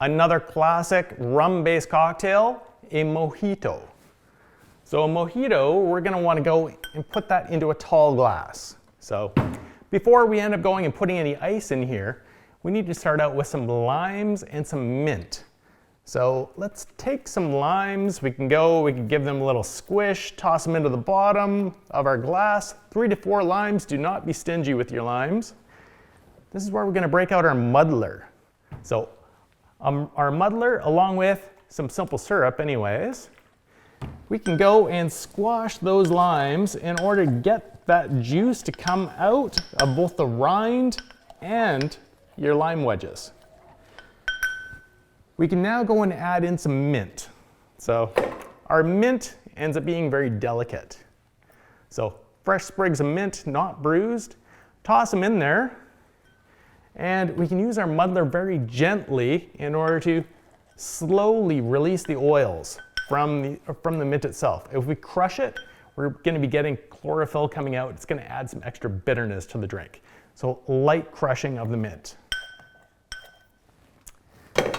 Another classic rum-based cocktail, a mojito. So a mojito, we're gonna wanna go and put that into a tall glass. So before we end up going and putting any ice in here, we need to start out with some limes and some mint. So let's take some limes. We can give them a little squish, toss them into the bottom of our glass. 3 to 4 limes, do not be stingy with your limes. This is where we're gonna break out our muddler. So our muddler, along with some simple syrup anyways, we can go and squash those limes in order to get that juice to come out of both the rind and your lime wedges. We can now go and add in some mint. So our mint ends up being very delicate. So fresh sprigs of mint, not bruised, toss them in there, and we can use our muddler very gently in order to slowly release the oils from the mint itself. If we crush it, we're going to be getting chlorophyll coming out. It's going to add some extra bitterness to the drink. So light crushing of the mint.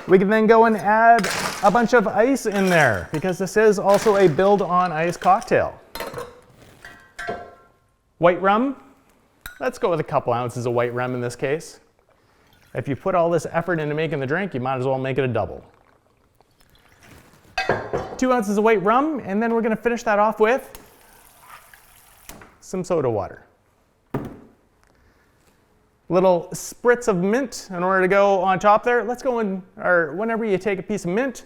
We can then go and add a bunch of ice in there because this is also a build on ice cocktail. White rum, let's go with a couple ounces of white rum in this case. If you put all this effort into making the drink, you might as well make it a double. 2 ounces of white rum, and then we're going to finish that off with some soda water. Little spritz of mint in order to go on top there. Let's go in, or whenever you take a piece of mint,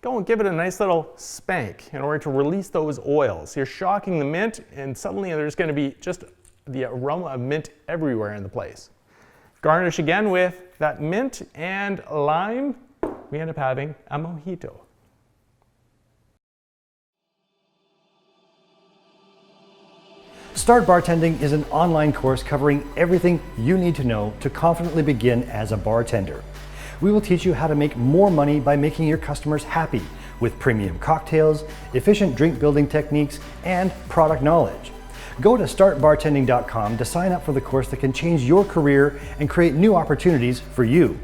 go and give it a nice little spank in order to release those oils. You're shocking the mint, and suddenly there's going to be just the aroma of mint everywhere in the place. Garnish again with that mint and lime. We end up having a mojito. Start Bartending is an online course covering everything you need to know to confidently begin as a bartender. We will teach you how to make more money by making your customers happy with premium cocktails, efficient drink building techniques, and product knowledge. Go to startbartending.com to sign up for the course that can change your career and create new opportunities for you.